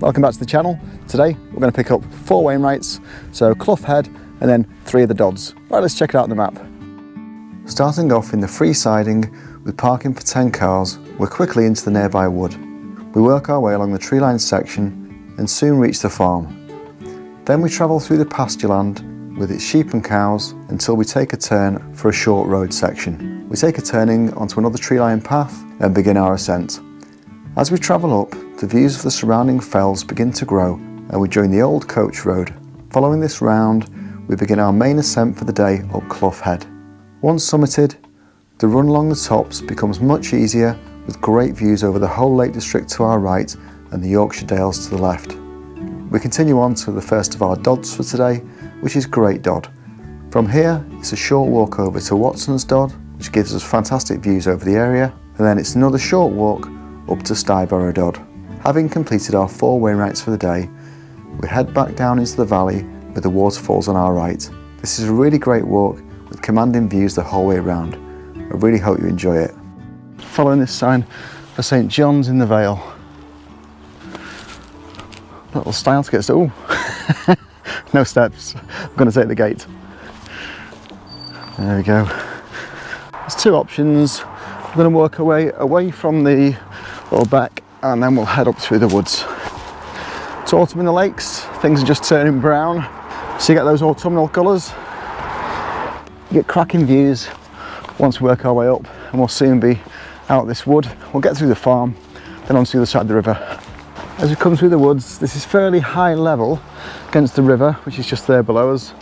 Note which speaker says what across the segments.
Speaker 1: Welcome back to the channel. Today we're going to pick up 4 Wainwrights, so Clough Head and then 3 of the Dodds. Right, let's check it out on the map. Starting off in the free siding with parking for 10 cars, we're quickly into the nearby wood. We work our way along the tree-lined section and soon reach the farm. Then we travel through the pasture land with its sheep and cows until we take a turn for a short road section. We take a turning onto another tree-lined path and begin our ascent. As we travel up, the views of the surrounding fells begin to grow and we join the old coach road. Following this round, we begin our main ascent for the day up Clough Head. Once summited, the run along the tops becomes much easier with great views over the whole Lake District to our right and the Yorkshire Dales to the left. We continue on to the first of our Dodds for today, which is Great Dodd. From here, it's a short walk over to Watson's Dodd, which gives us fantastic views over the area, and then it's another short walk up to Stybarrow Dodd. Having completed our 4 Wainwrights for the day, we head back down into the valley with the waterfalls on our right. This is a really great walk with commanding views the whole way around. I really hope you enjoy it. Following this sign for St John's in the Vale. Little style to get started. Oh, no steps. I'm going to take the gate. There we go. There's 2 options. We're going to work our way away from the little beck and then we'll head up through the woods. It's autumn in the lakes. Things are just turning brown. So you get those autumnal colours. You get cracking views once we work our way up and we'll soon be out this wood. We'll get through the farm, then onto the other side of the river. As we come through the woods, this is fairly high level against the river, which is just there below us,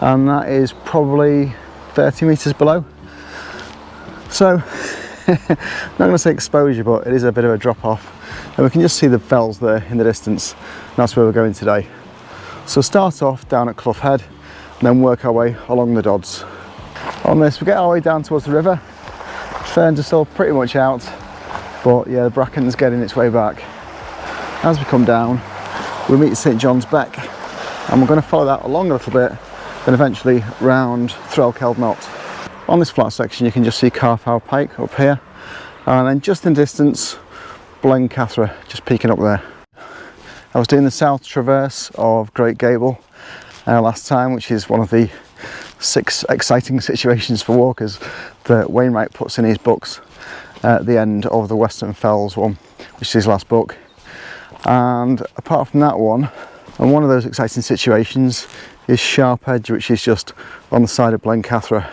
Speaker 1: and that is probably 30 metres below. So, not going to say exposure, but it is a bit of a drop off, and we can just see the fells there in the distance, and that's where we're going today. So start off down at Clough Head, and then work our way along the Dodds. On this, we get our way down towards the river. Ferns are still pretty much out, but yeah, the bracken's getting its way back. As we come down, we meet St John's Beck, and we're going to follow that along a little bit, then eventually round Threlkeld Knot. On this flat section, you can just see Carfhour Pike up here, and then just in distance, Blencathra just peeking up there. I was doing the south traverse of Great Gable last time, which is one of the 6 exciting situations for walkers that Wainwright puts in his books at the end of the Western Fells one, which is his last book. And apart from that one, and one of those exciting situations is Sharp Edge, which is just on the side of Blencathra.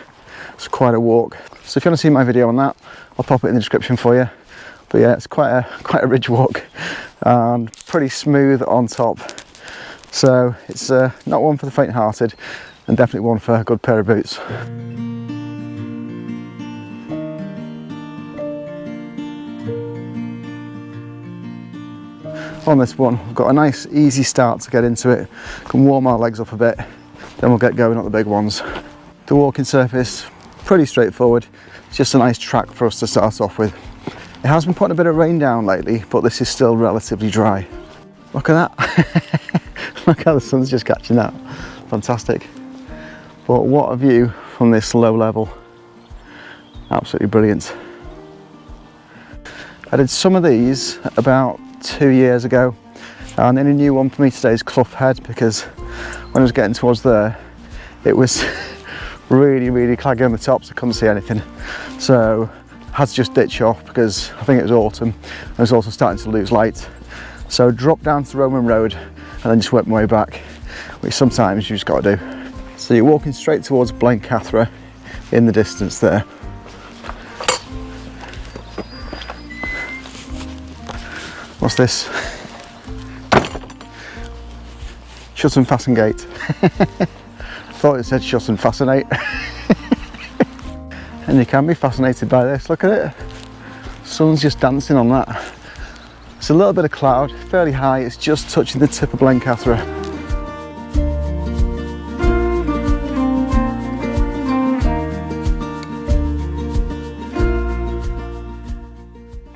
Speaker 1: It's quite a walk. So if you want to see my video on that, I'll pop it in the description for you. But yeah, it's quite a ridge walk and pretty smooth on top. So it's not one for the faint-hearted, and definitely one for a good pair of boots. On this one, we've got a nice easy start to get into it. Can warm our legs up a bit, then we'll get going on the big ones. The walking surface, pretty straightforward. It's just a nice track for us to start off with. It has been putting a bit of rain down lately, but this is still relatively dry. Look at that. Look how the sun's just catching that. Fantastic. But what a view from this low level. Absolutely brilliant. I did some of these about 2 years ago, and then a new one for me today is Clough Head, because when I was getting towards there, it was really claggy on the tops. I couldn't see anything. So I had to just ditch off because I think it was autumn. I was also starting to lose light. So dropped down to the Roman Road and then just worked my way back, which sometimes you just got to do. So you're walking straight towards Blencathra in the distance there. What's this? Shut and fasten gate. Thought it said shut and fascinate. And you can be fascinated by this, look at it. Sun's just dancing on that. It's a little bit of cloud, fairly high, it's just touching the tip of Blencathra.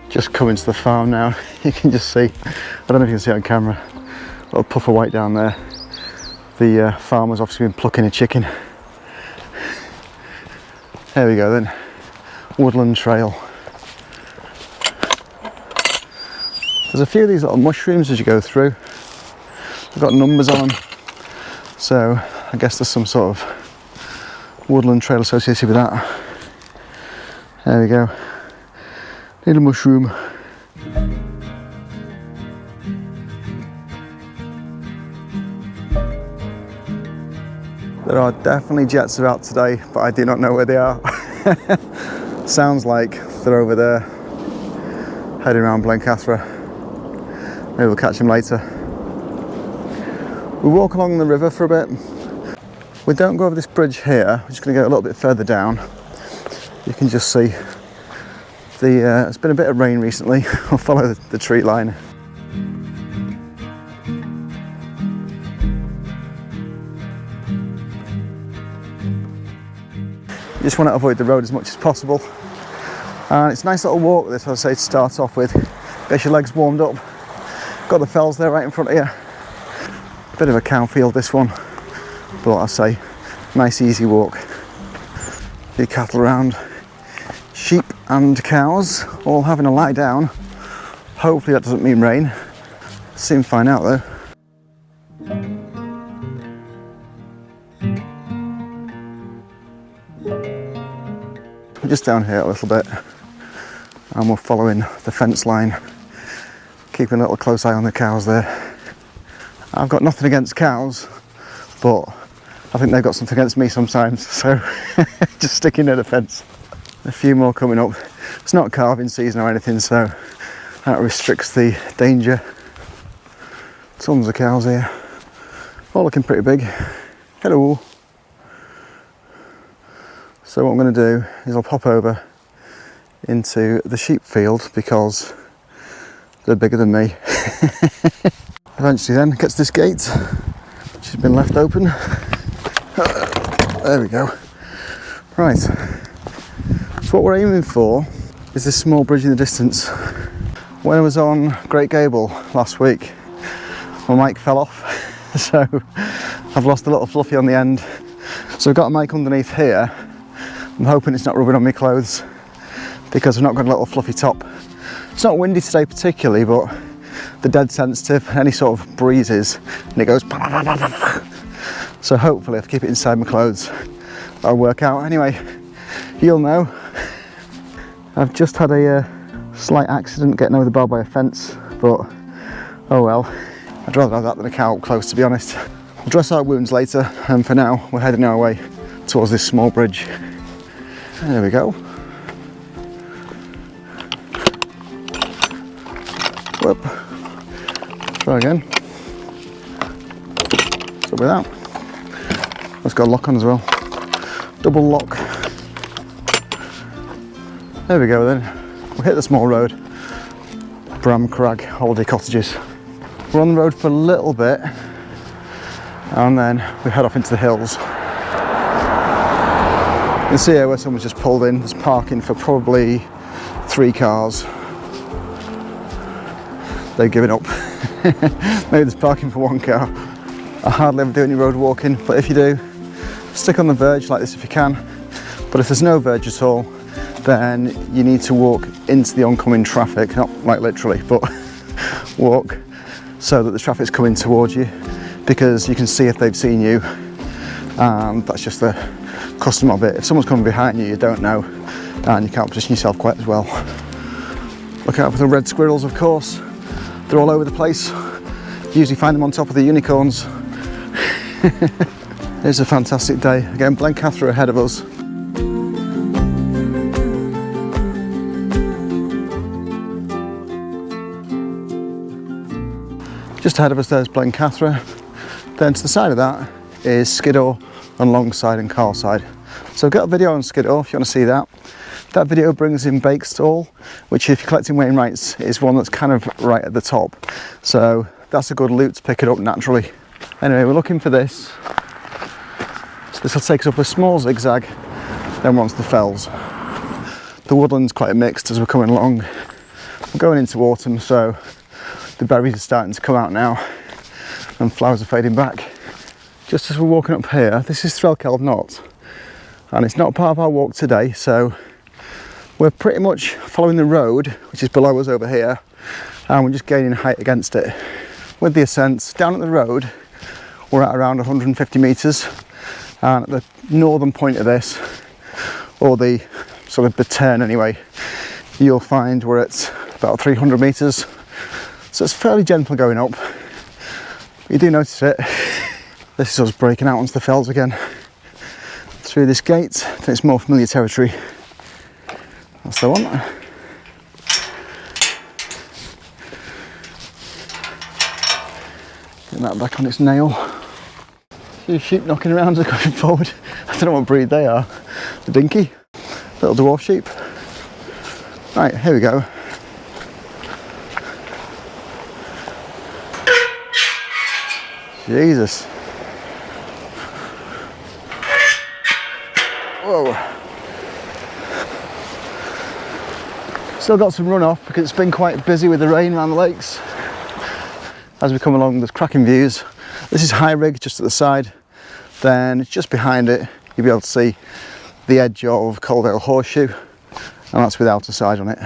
Speaker 1: Just coming to the farm now, you can just see, I don't know if you can see it on camera, a little puff of white down there. The farmer's obviously been plucking a chicken. There we go then, woodland trail. There's a few of these little mushrooms as you go through. They've got numbers on them, so I guess there's some sort of woodland trail associated with that. There we go. Little mushroom. There are definitely jets about today, but I do not know where they are. Sounds like they're over there, heading around Blencathra. Maybe we'll catch them later. We walk along the river for a bit. We don't go over this bridge here. We're just going to go a little bit further down. You can just see it's been a bit of rain recently. We'll follow the tree line. You just want to avoid the road as much as possible. And it's a nice little walk, this, I'd say, to start off with. Get your legs warmed up. Got the fells there right in front of you. Bit of a cow field, this one. But I'd say, nice easy walk. A few cattle around. Sheep and cows all having a lie down. Hopefully that doesn't mean rain. Soon find out though. We're just down here a little bit and we're following the fence line, keeping a little close eye on the cows there. I've got nothing against cows, but I think they've got something against me sometimes, so just sticking near the fence. A few more coming up. It's not calving season or anything, so that restricts the danger. Tons of cows here, all looking pretty big. Hello. So what I'm going to do is I'll pop over into the sheep field because they're bigger than me. Eventually then gets this gate, which has been left open. There we go. Right, so what we're aiming for is this small bridge in the distance. When I was on Great Gable last week, my mic fell off, so I've lost a little fluffy on the end. So I've got a mic underneath here. I'm hoping it's not rubbing on my clothes because I've not got a little fluffy top. It's not windy today particularly, but they're dead sensitive, any sort of breezes, and it goes. So hopefully if I keep it inside my clothes, that'll work out. Anyway, you'll know. I've just had a slight accident getting over the bar by a fence, but oh well. I'd rather have that than a cow up close, to be honest. We'll dress our wounds later, and for now, we're heading our way towards this small bridge. There we go. Whoop. Try again. So with that, it's got a lock on as well. Double lock. There we go then. We hit the small road. Bram Crag Holiday Cottages. We're on the road for a little bit and then we head off into the hills. You can see here where someone's just pulled in. There's parking for probably 3 cars. They've given up. Maybe there's parking for 1 car. I hardly ever do any road walking, but if you do, stick on the verge like this if you can. But if there's no verge at all, then you need to walk into the oncoming traffic, not like literally, but walk so that the traffic's coming towards you, because you can see if they've seen you, and that's just the custom of it. If someone's coming behind you, you don't know, and you can't position yourself quite as well. Look out for the red squirrels, of course. They're all over the place. You usually find them on top of the unicorns. It's a fantastic day. Again, Blencathra ahead of us. Just ahead of us there's Blencathra. Then to the side of that is Skiddaw on Longside and Carlside. So I've got a video on Skiddaw if you want to see that. That video brings in Bakestall, which if you're collecting Wainwrights is one that's kind of right at the top. So that's a good loop to pick it up naturally. Anyway, we're looking for this. So this will take us up a small zigzag, then we're onto the fells. The woodland's quite mixed as we're coming along. We're going into autumn, so the berries are starting to come out now and flowers are fading back. Just as we're walking up here, this is Threlkeld Knot, and it's not part of our walk today, so we're pretty much following the road, which is below us over here, and we're just gaining height against it. with the ascents. Down at the road, we're at around 150 metres, and at the northern point of this, or the sort of the turn anyway, you'll find we're at about 300 metres. So it's fairly gentle going up. You do notice it. This is us breaking out onto the fells again. Through this gate, then it's more familiar territory. That's the one. Getting that back on its nail. A few sheep knocking around as going forward. I don't know what breed they are. The dinky, little dwarf sheep. Right, here we go. Jesus. Whoa. Still got some runoff because it's been quite busy with the rain around the lakes. As we come along, there's cracking views. This is High Rig, just at the side. Then just behind it, you'll be able to see the edge of Coaldale Horseshoe, and that's without a side on it.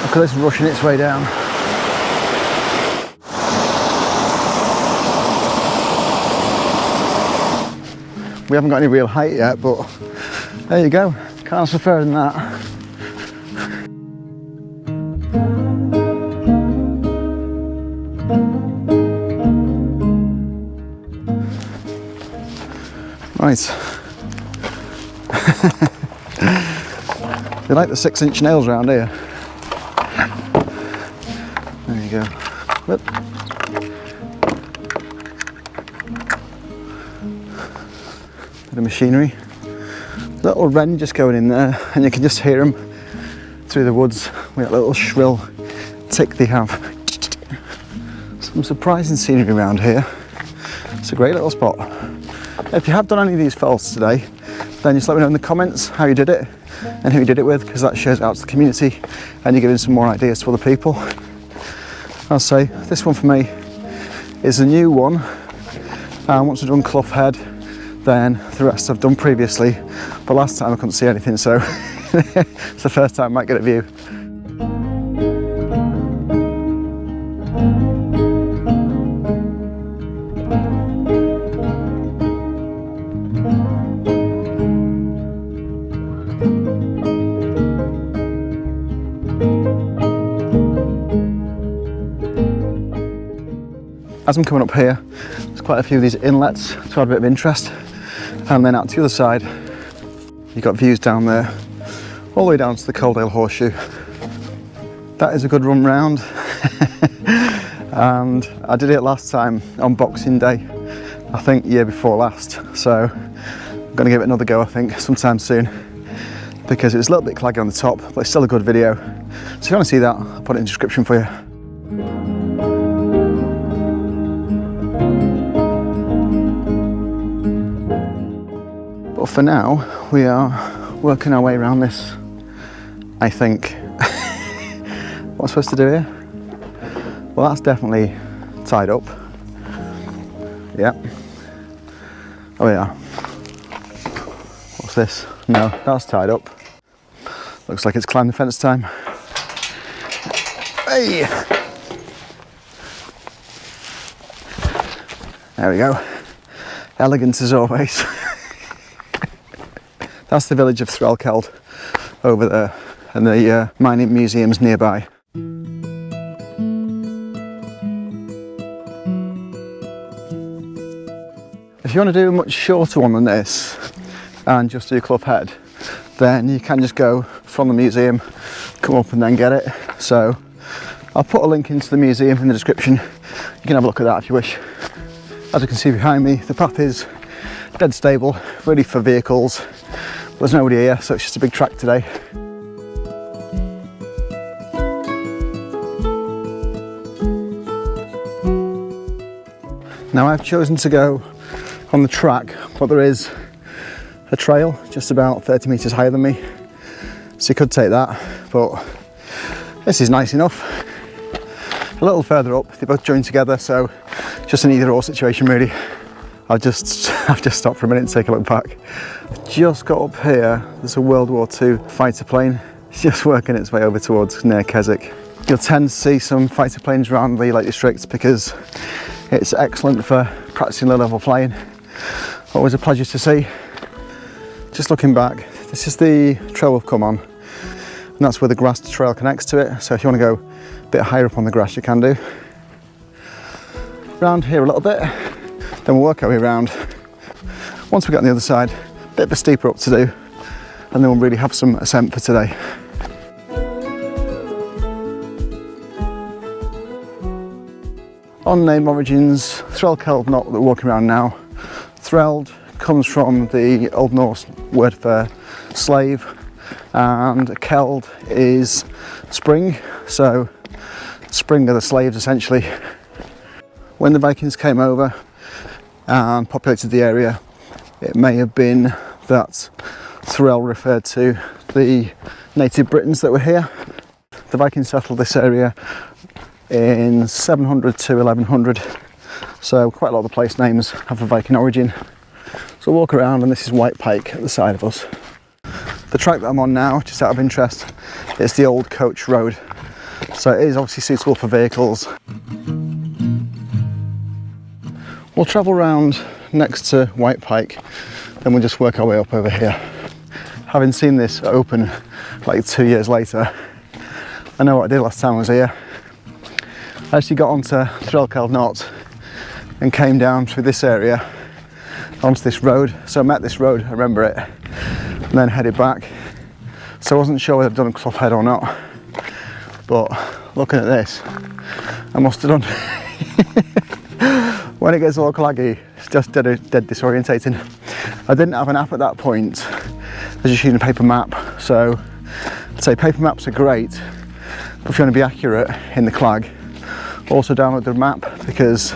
Speaker 1: Look at this rushing its way down. We haven't got any real height yet, but there you go. Can't ask for further than that. Right. They like the 6-inch nails around here. There you go. Whoop. Bit of machinery. Little wren just going in there, and you can just hear them through the woods with that little shrill tick they have. Some surprising scenery around here. It's a great little spot. If you have done any of these fells today, then just let me know in the comments how you did it and who you did it with, because that shares it out to the community and you're giving some more ideas to other people. I'll say this one for me is a new one, and once I've done Clough Head, then the rest I've done previously, but last time I couldn't see anything, so it's the first time I might get a view. As I'm coming up here, there's quite a few of these inlets to add a bit of interest, and then out to the other side you've got views down there all the way down to the Coaldale Horseshoe. That is a good run round. And I did it last time on Boxing Day, I think year before last, so I'm going to give it another go I think sometime soon, because it was a little bit claggy on the top, but it's still a good video. So if you want to see that, I'll put it in the description for you. But for now, we are working our way around this, I think. What am I supposed to do here? Well, that's definitely tied up. Yeah. Oh yeah. What's this? No, that's tied up. Looks like it's climb the fence time. Hey! There we go. Elegant as always. That's the village of Threlkeld over there, and the mining museum's nearby. If you want to do a much shorter one than this and just do Clough Head, then you can just go from the museum, come up and then get it. So I'll put a link into the museum in the description. You can have a look at that if you wish. As you can see behind me, the path is dead stable, ready for vehicles. There's nobody here, so it's just a big track today. Now I've chosen to go on the track, but there is a trail just about 30 metres higher than me, so you could take that, but this is nice enough. A little further up, they both join together, so just an either or situation really. I've just stopped for a minute to take a look back. Just got up here, there's a World War II fighter plane. It's just working its way over towards near Keswick. You'll tend to see some fighter planes around the Lake District because it's excellent for practicing low-level flying. Always a pleasure to see. Just looking back, this is the trail we've come on, and that's where the grass trail connects to it. So if you want to go a bit higher up on the grass, you can do. Round here a little bit, then we'll work our way around. Once we get on the other side, a bit of a steeper up to do, and then we'll really have some ascent for today. On name origins, Threlkeld knot that we're walking around now. Threld comes from the Old Norse word for slave, and keld is spring, so spring are the slaves essentially. When the Vikings came over and populated the area, it may have been that Threl referred to the native Britons that were here. The Vikings settled this area in 700 to 1100, so quite a lot of the place names have a Viking origin. So we'll walk around, and this is White Pike at the side of us. The track that I'm on now, just out of interest, it's the old coach road, so it is obviously suitable for vehicles. We'll travel round next to White Pike, then we'll just work our way up over here. Having seen this open like 2 years later, I know what I did last time I was here. I actually got onto Threlkeld knot and came down through this area onto this road. So I met this road, I remember it, and then headed back. So I wasn't sure whether I'd done Clough Head or not, but looking at this, I must have done. When it gets all claggy, it's just dead disorientating. I didn't have an app at that point. I was just using a paper map. So I'd say paper maps are great, but if you want to be accurate in the clag, also download the map, because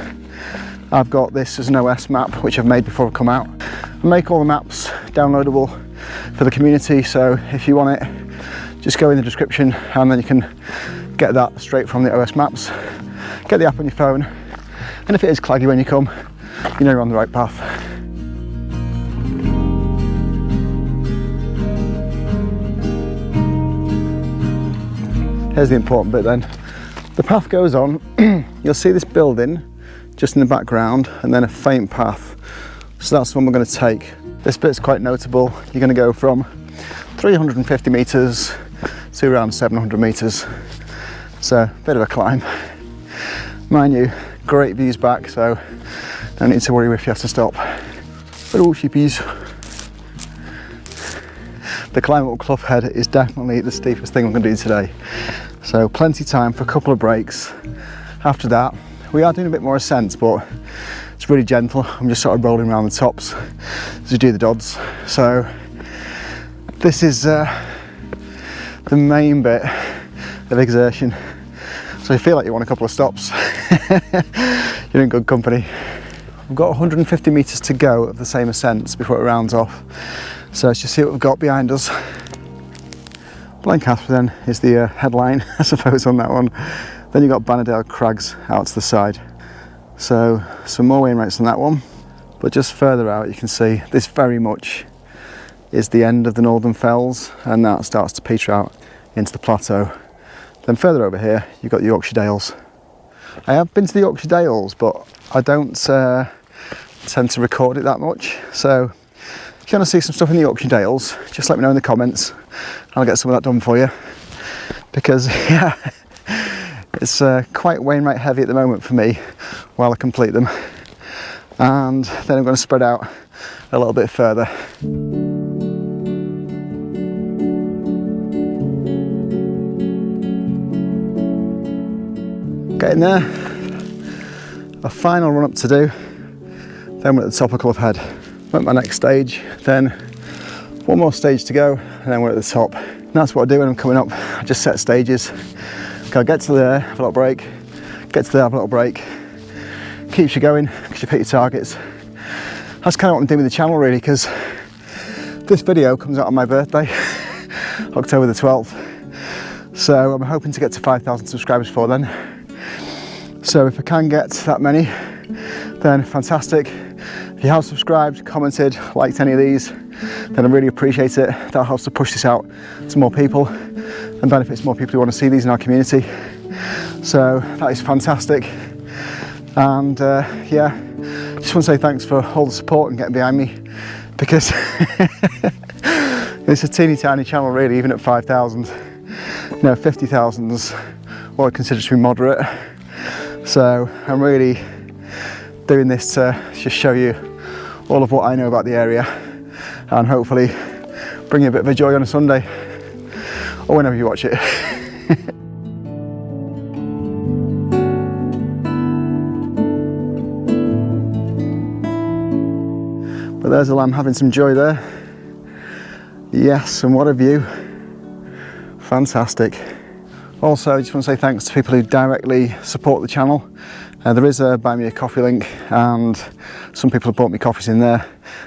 Speaker 1: I've got this as an OS map which I've made before I've come out. I make all the maps downloadable for the community, so if you want it, just go in the description and then you can get that straight from the OS maps. Get the app on your phone, and if it is claggy when you come, you know you're on the right path. Here's the important bit then. The path goes on, you'll see this building just in the background, and then a faint path. So that's the one we're going to take. This bit's quite notable. You're going to go from 350 metres to around 700 metres. So a bit of a climb. Mind you, great views back, so no need to worry if you have to stop. Oh, sheepies. The climb up Clough Head is definitely the steepest thing I'm going to do today. So plenty of time for a couple of breaks. After that, we are doing a bit more ascent, but it's really gentle. I'm just sort of rolling around the tops as we do the Dodds. So this is the main bit of exertion. So you feel like you want a couple of stops. You're in good company. We've got 150 metres to go of the same ascents before it rounds off. So let's just see what we've got behind us. Blencathra then is the headline, I suppose, on that one. Then you've got Bannerdale Crags out to the side. So some more Wainwrights on that one. But just further out, you can see this very much is the end of the Northern Fells, and that starts to peter out into the plateau. Then further over here, you've got the Yorkshire Dales. I have been to the Yorkshire Dales, but I don't tend to record it that much. So if you want to see some stuff in the Yorkshire Dales, just let me know in the comments and I'll get some of that done for you. Because yeah, it's quite Wainwright heavy at the moment for me while I complete them. And then I'm going to spread out a little bit further. Getting there. A final run up to do, then we're at the top of Clough Head. I'm at my next stage, then one more stage to go, and then we're at the top. And that's what I do when I'm coming up. I just set stages. Okay, I'll get to there, have a little break, get to there, have a little break. Keeps you going because you pick your targets. That's kind of what I'm doing with the channel really, because this video comes out on my birthday, October the 12th. So I'm hoping to get to 5,000 subscribers before then. So if I can get that many, then fantastic. If you have subscribed, commented, liked any of these, then I really appreciate it. That helps to push this out to more people and benefits more people who want to see these in our community. So that is fantastic. And yeah, just want to say thanks for all the support and getting behind me, because it's a teeny tiny channel really, even at 5,000. You know, 50,000's what I consider to be moderate. So I'm really doing this to just show you all of what I know about the area and hopefully bring you a bit of a joy on a Sunday or whenever you watch it. But there's a lamb having some joy there. Yes, and what a view. Fantastic. Also, I just want to say thanks to people who directly support the channel. There is a buy me a coffee link, and some people have bought me coffees in there.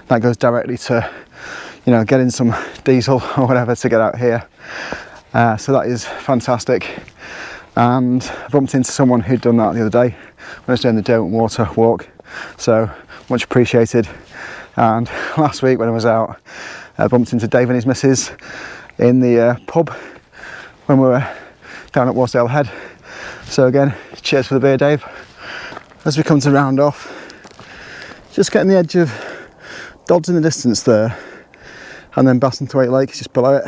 Speaker 1: That goes directly to, you know, getting some diesel or whatever to get out here. So that is fantastic. And I bumped into someone who'd done that the other day when I was doing the Don't Water walk. So much appreciated. And last week when I was out, I bumped into Dave and his missus in the pub when we were down at Waterfalls Head. So again, cheers for the beer, Dave. As we come to round off, just getting the edge of Dodds in the distance there, and then Blencathra Lake is just below it.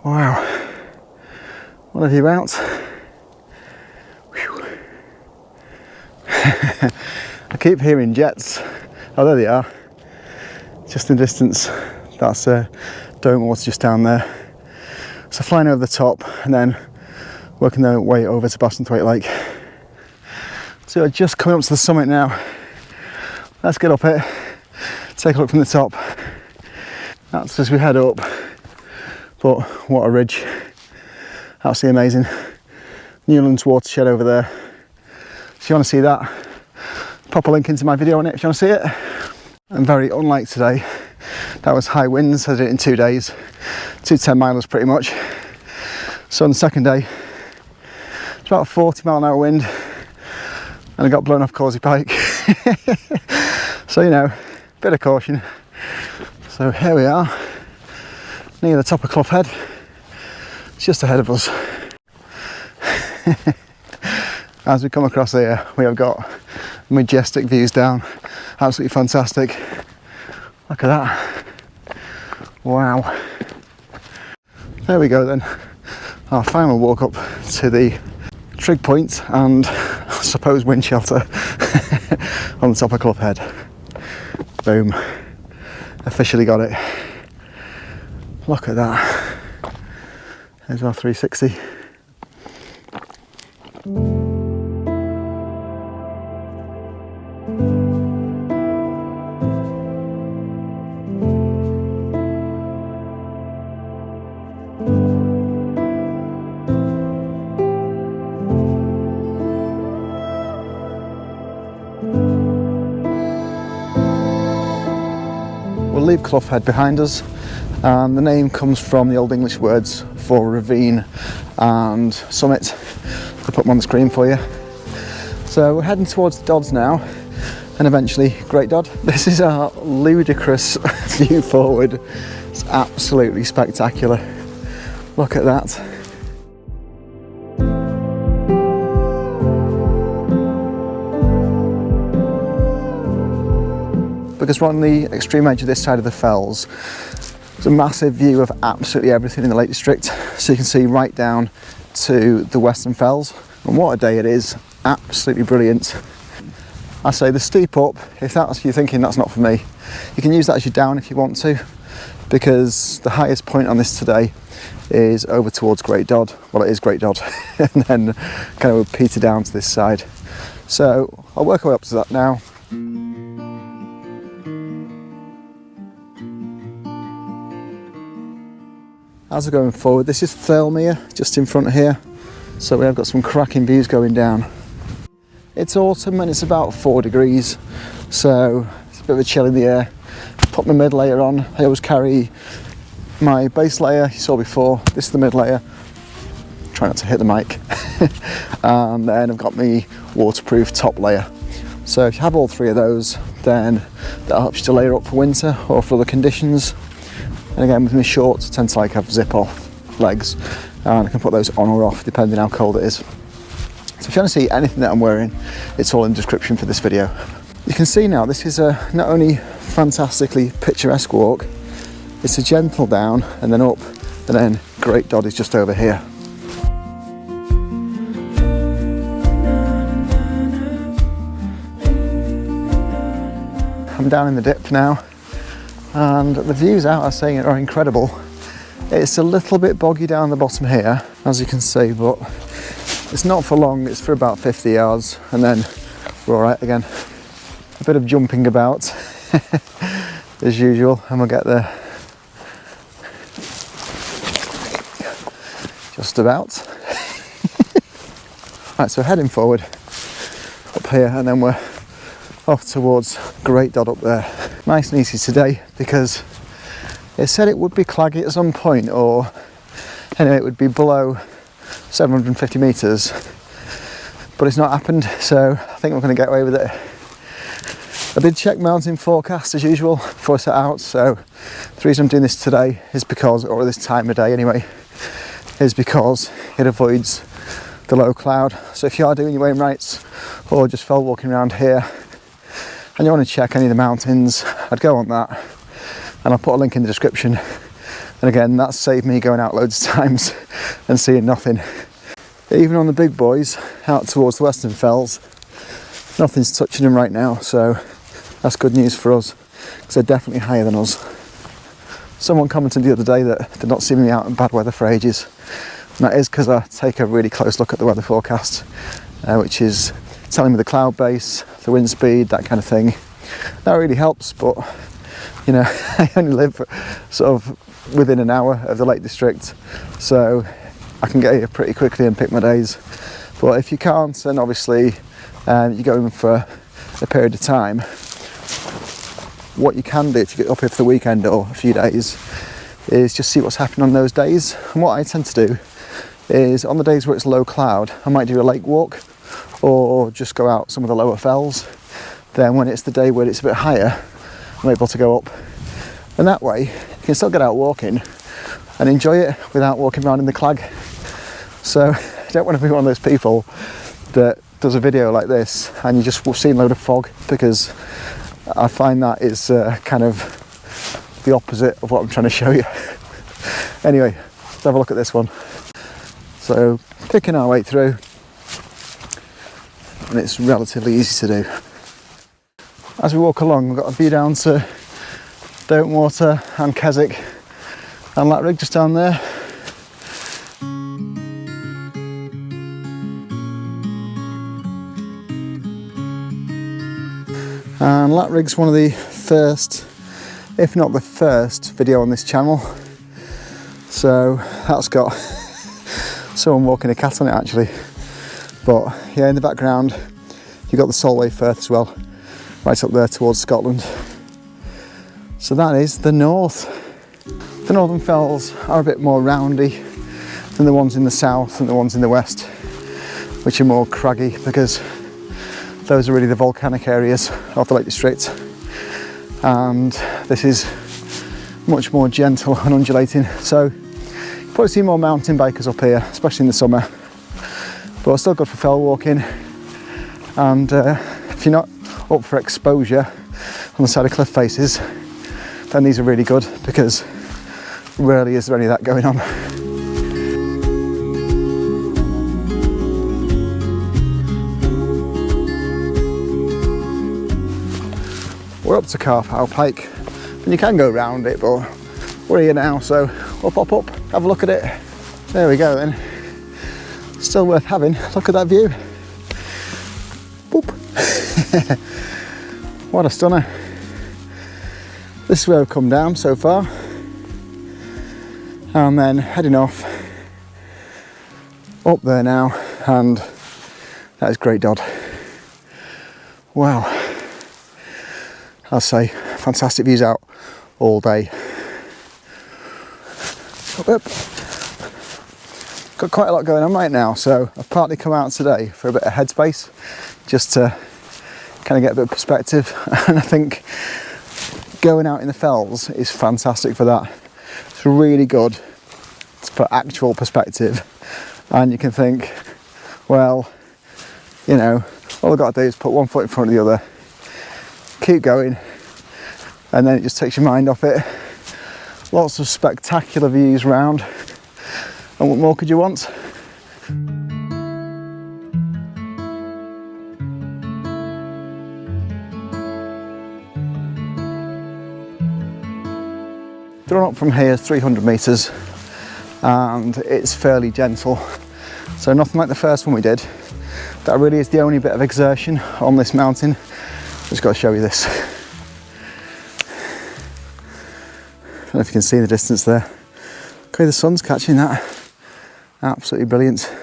Speaker 1: Wow, what a view out. I keep hearing jets. Oh, there they are, just in the distance. That's Don't Water just down there. So flying over the top and then working their way over to Blencathra Lake. So we're just coming up to the summit now. Let's get up it, take a look from the top. That's as we head up, but what a ridge. Absolutely amazing. Newlands watershed over there. So if you want to see that, pop a link into my video on it if you want to see it. And very unlike today, that was high winds. I did it in 2 days, 2 10-milers pretty much. So on the second day, it's about a 40-mile-an-hour wind, and I got blown off Causey Pike. So, you know, bit of caution. So here we are, near the top of Clough Head. It's just ahead of us. As we come across here, we have got majestic views down. Absolutely fantastic. Look at that. Wow. There we go then. Our final walk up to the trig point and I suppose wind shelter on the top of Clough Head. Boom. Officially got it. Look at that. There's our 360. We'll leave Clough Head behind us, and the name comes from the Old English words for ravine and summit. I'll put them on the screen for you. So we're heading towards the Dodds now, and eventually Great Dodd. This is our ludicrous view forward. It's absolutely spectacular. Look at that. Because we're on the extreme edge of this side of the fells, there's a massive view of absolutely everything in the Lake District. So you can see right down to the Western Fells. And what a day it is, absolutely brilliant. I say the steep up, if that's you're thinking that's not for me, you can use that as your down if you want to, because the highest point on this today is over towards Great Dodd. Well, it is Great Dodd, and then kind of peter down to this side. So I'll work our way up to that now. As we're going forward, this is Thirlmere, just in front of here. So we have got some cracking views going down. It's autumn and it's about 4 degrees, so it's a bit of a chill in the air. Put my mid layer on. I always carry my base layer, you saw before. This is the mid layer. Try not to hit the mic. And then I've got my waterproof top layer. So if you have all three of those, then that helps you to layer up for winter or for other conditions. And again, with my shorts, I tend to like have zip off legs, and I can put those on or off depending how cold it is. So if you want to see anything that I'm wearing, it's all in the description for this video. You can see now this is a not only fantastically picturesque walk, it's a gentle down and then up, and then Great Dodd is just over here. I'm down in the dip now, and the views out are incredible. It's a little bit boggy down the bottom here, as you can see, but it's not for long. It's for about 50 yards, and then we're all right again. A bit of jumping about as usual, and we'll get there. Just about. Right, so heading forward up here, and then we're off towards Great Dodd up there. Nice and easy today because it said it would be claggy at some point, or anyway, it would be below 750 metres, but it's not happened, so I think we're going to get away with it. I did check mountain forecast as usual before I set out, so the reason I'm doing this today is because, or this time of day anyway, is because it avoids the low cloud. So if you are doing your Wainwrights or just fell walking around here and you want to check any of the mountains, I'd go on that, and I'll put a link in the description. And again, that's saved me going out loads of times and seeing nothing. Even on the big boys out towards the western fells, nothing's touching them right now, so that's good news for us because they're definitely higher than us. Someone commented the other day that they're not seeing me out in bad weather for ages, and that is because I take a really close look at the weather forecast, which is telling me the cloud base, the wind speed, that kind of thing. That really helps, but you know, I only live sort of within an hour of the Lake District, so I can get here pretty quickly and pick my days. But if you can't, then obviously you're going for a period of time. What you can do if you get up here for the weekend or a few days is just see what's happening on those days. And what I tend to do is on the days where it's low cloud, I might do a lake walk or just go out some of the lower fells. Then when it's the day where it's a bit higher, I'm able to go up, and that way you can still get out walking and enjoy it without walking around in the clag. So I don't want to be one of those people that does a video like this and you just will see a load of fog, because I find that is kind of the opposite of what I'm trying to show you. Anyway, let's have a look at this one. So picking our way through, and it's relatively easy to do. As we walk along, we've got a view down to Water and Keswick and Lakrig just down there. And Lakrig's one of the first, if not the first, video on this channel. So that's got someone walking a cat on it actually. But yeah, in the background you've got the Solway Firth as well, right up there towards Scotland. So that is the north. The northern fells are a bit more roundy than the ones in the south and the ones in the west, which are more craggy, because those are really the volcanic areas of the Lake District. And this is much more gentle and undulating. So you probably see more mountain bikers up here, especially in the summer. But it's still good for fell walking. And if you're not up for exposure on the side of cliff faces, then these are really good, because rarely is there any of that going on. We're up to Carpow Pike, and you can go round it, but we're here now, so we'll pop up, have a look at it. There we go then. Still worth having. Look at that view. Boop. What a stunner. This is where we've come down so far, and then heading off up there now, and that is Great Dodd. Wow, I'll say fantastic views out all day. Up. Got quite a lot going on right now, so I've partly come out today for a bit of headspace, just to kind of get a bit of perspective. And I think going out in the fells is fantastic for that. It's really good for actual perspective, and you can think, well, you know, all I've got to do is put one foot in front of the other, keep going, and then it just takes your mind off it. Lots of spectacular views round, and what more could you want? The run up from here is 300 metres and it's fairly gentle, so nothing like the first one we did. That really is the only bit of exertion on this mountain. Just got to show you this. I don't know if you can see the distance there. Okay, the sun's catching that. Absolutely brilliant.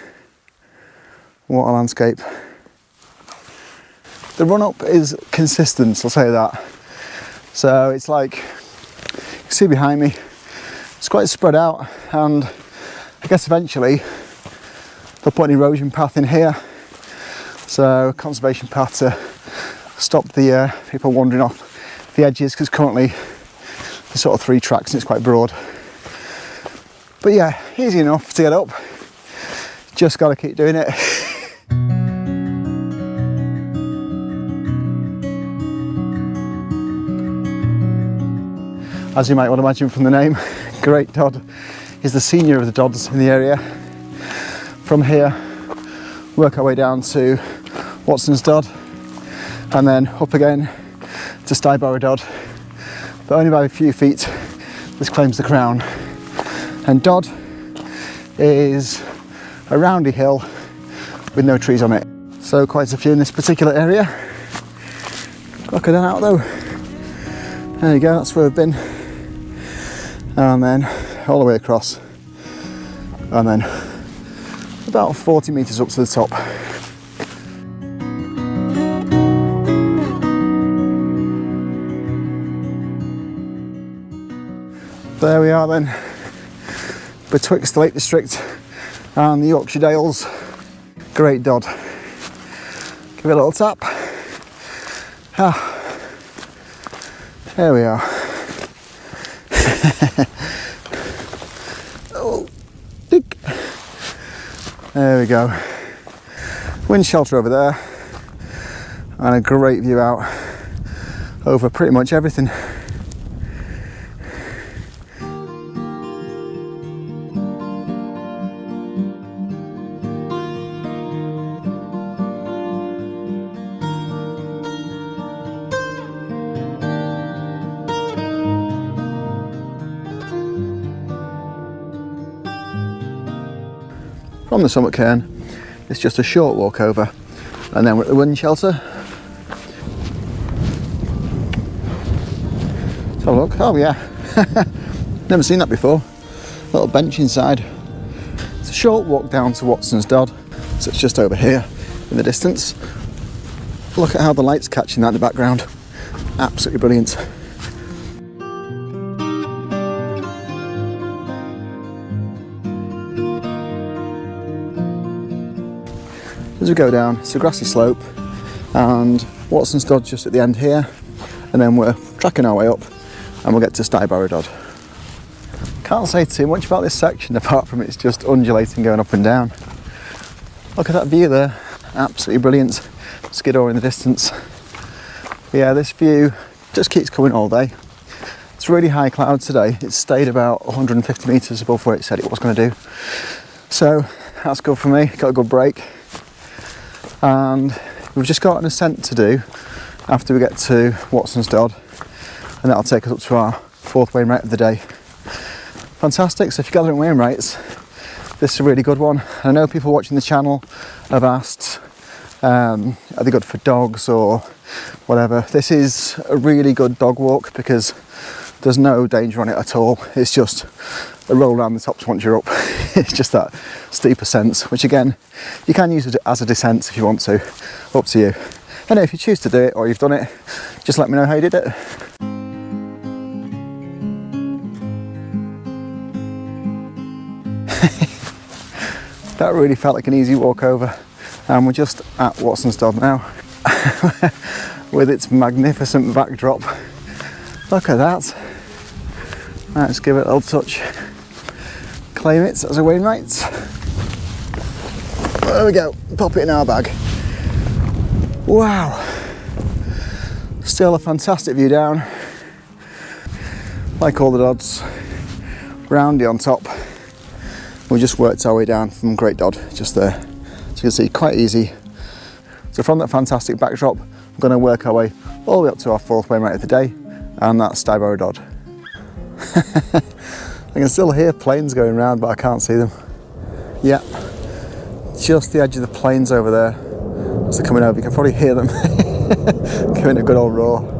Speaker 1: What a landscape. The run up is consistent, I'll say that. So it's like, you can see behind me, it's quite spread out, and I guess eventually they'll put an erosion path in here. So a conservation path to stop the people wandering off the edges, because currently there's sort of 3 tracks and it's quite broad. But yeah, easy enough to get up. Just got to keep doing it. As you might want to imagine from the name, Great Dodd is the senior of the Dodds in the area. From here, work our way down to Watson's Dodd, and then up again to Stybarrow Dodd. But only by a few feet, this claims the crown. And Dodd is a roundy hill with no trees on it. So quite a few in this particular area. Look at that out though. There you go, that's where we've been. And then all the way across. And then about 40 metres up to the top. There we are then, betwixt the Lake District and the Yorkshire Dales. Great Dodd. Give it a little tap. Ah, there we are. Oh, dig. There we go. Wind shelter over there, and a great view out over pretty much everything. From the summit cairn, it's just a short walk over, and then we're at the wind shelter. Let's have a look. Oh yeah, never seen that before. Little bench inside. It's a short walk down to Watson's Dodd, so it's just over here in the distance. Look at how the light's catching that in the background. Absolutely brilliant. As we go down, it's a grassy slope, and Watson's Dodd just at the end here, and then we're tracking our way up and we'll get to Stybarrow Dodd. Can't say too much about this section apart from it's just undulating going up and down. Look at that view there, absolutely brilliant. Skiddaw in the distance. But yeah, this view just keeps coming all day. It's really high cloud today. It's stayed about 150 metres above where it said it was going to do. So that's good for me, got a good break. And we've just got an ascent to do after we get to Watson's Dodd, and that'll take us up to our 4th Wainwright of the day. Fantastic, so if you're gathering Wainwrights, this is a really good one. I know people watching the channel have asked, are they good for dogs or whatever. This is a really good dog walk because there's no danger on it at all. It's just a roll around the tops once you're up. It's just that steep ascent, which again, you can use it as a descent if you want to, up to you. And if you choose to do it or you've done it, just let me know how you did it. That really felt like an easy walk over, and we're just at Watson's Dodd now. with its magnificent backdrop. Look at that. Let's give it a little touch. Claim it as a Wainwright. There we go, pop it in our bag. Wow. Still a fantastic view down. Like all the Dodds, roundy on top. We just worked our way down from Great Dodd, just there. So you can see, quite easy. So from that fantastic backdrop, we're going to work our way all the way up to our fourth Wainwright of the day, and that's Stybarrow Dodd. I can still hear planes going around, but I can't see them. Yeah, just the edge of the planes over there. As they're coming over, you can probably hear them giving a good old roar.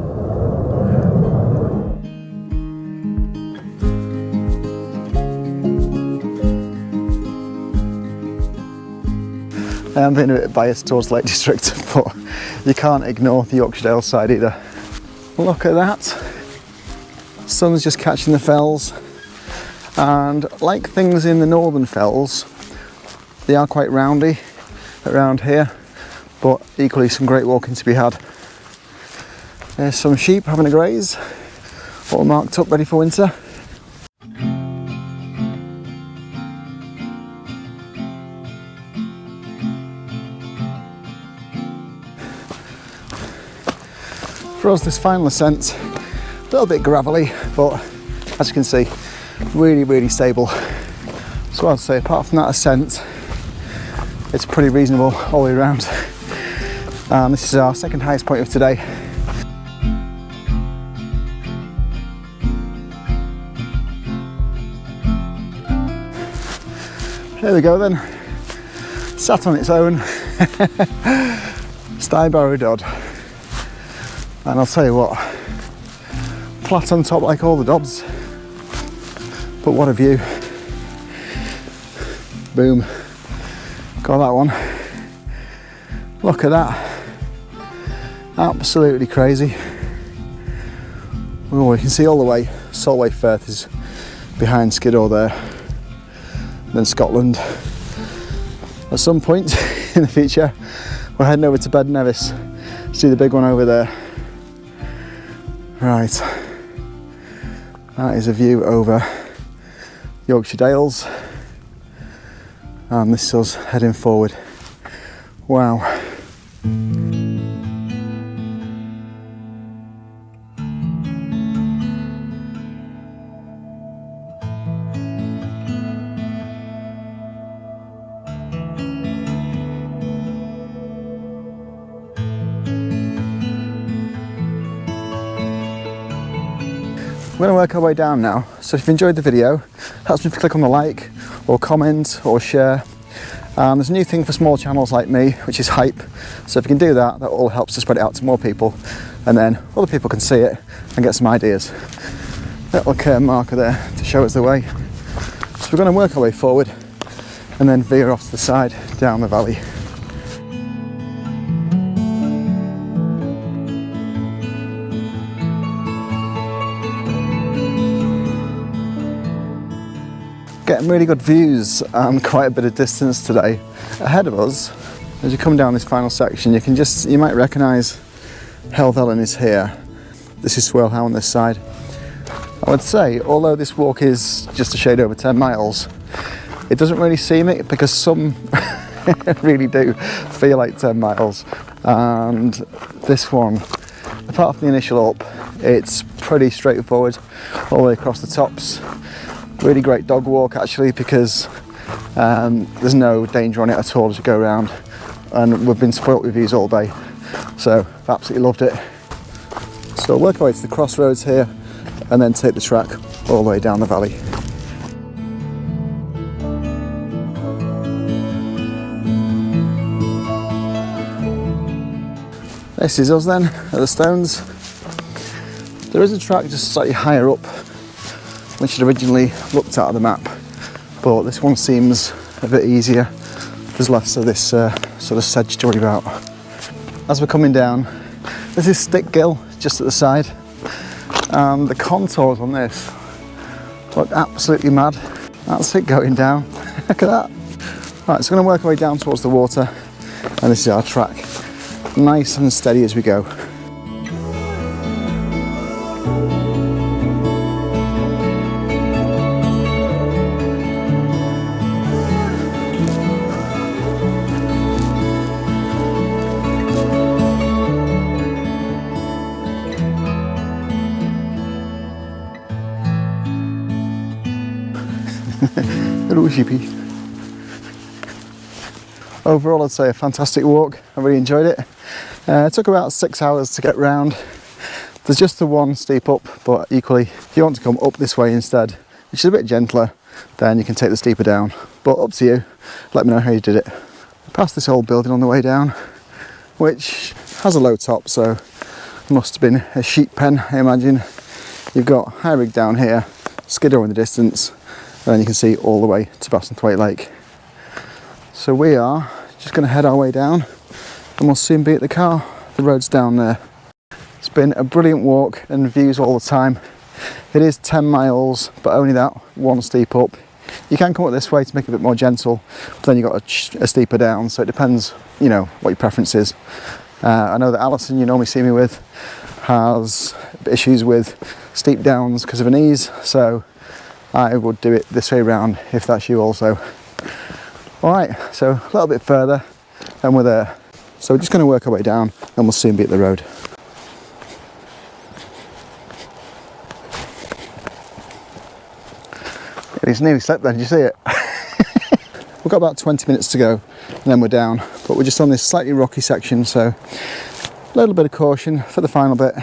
Speaker 1: I am being a bit biased towards Lake District, but you can't ignore the Yorkshire Dales side either. Look at that. Sun's just catching the fells, and like things in the northern fells, they are quite roundy around here, but equally some great walking to be had. There's some sheep having a graze, all marked up ready for winter. For us, this final ascent, a little bit gravelly, but as you can see, really, really stable. So I'd say apart from that ascent, it's pretty reasonable all the way around. And this is our second highest point of today. Here we go then, sat on its own, Stybarrow Dodd. And I'll tell you what, flat on top like all the Dodds, but what a view. Boom, got that one. Look at that, absolutely crazy. Oh, you can see all the way, Solway Firth is behind Skiddaw there, then Scotland. At some point in the future, we're heading over to Bed Nevis, see the big one over there. Right, that is a view over Yorkshire Dales, and this is us heading forward. Wow. We're going to work our way down now, so if you enjoyed the video, helps me to click on the like or comment or share. There's a new thing for small channels like me, which is hype, so if you can do that, that all helps to spread it out to more people, and then other people can see it and get some ideas. Little care marker there to show us the way. So we're going to work our way forward and then veer off to the side down the valley. Getting really good views and quite a bit of distance today. Ahead of us, as you come down this final section, you might recognise Helvellyn is here. This is Swale How on this side. I would say, although this walk is just a shade over 10 miles, it doesn't really seem it, because some really do feel like 10 miles. And this one, apart from the initial up, it's pretty straightforward all the way across the tops. Really great dog walk actually, because there's no danger on it at all as you go around, and we've been spoilt with views all day, so I've absolutely loved it. So we'll work our way to the crossroads here and then take the track all the way down the valley. This is us then at the stones. There is a track just slightly higher up, which I'd originally looked at the map, but this one seems a bit easier. There's less of this sort of sedge to worry about. As we're coming down, this is Stickgill just at the side, and the contours on this look absolutely mad. That's it going down. Look at that. Right, so we're going to work our way down towards the water, and this is our track. Nice and steady as we go. Hello, sheepy. Overall, I'd say a fantastic walk. I really enjoyed it. It took about 6 hours to get round. There's just the one steep up, but equally, if you want to come up this way instead, which is a bit gentler, then you can take the steeper down. But up to you. Let me know how you did it. Past this old building on the way down, which has a low top, so it must have been a sheep pen, I imagine. You've got High Rig down here, Skiddaw in the distance, and then you can see all the way to Bassenthwaite Lake. So we are just going to head our way down and we'll soon be at the car. The road's down there. It's been a brilliant walk and views all the time. It is 10 miles, but only that one steep up. You can come up this way to make it a bit more gentle, but then you've got a steeper down, so it depends, you know, what your preference is. I know that Alison, you normally see me with, has issues with steep downs because of her knees, so I would do it this way round if that's you also. Alright, so a little bit further and we're there. So we're just going to work our way down and we'll soon be at the road. It's nearly slept then, did you see it? We've got about 20 minutes to go and then we're down, but we're just on this slightly rocky section, so a little bit of caution for the final bit.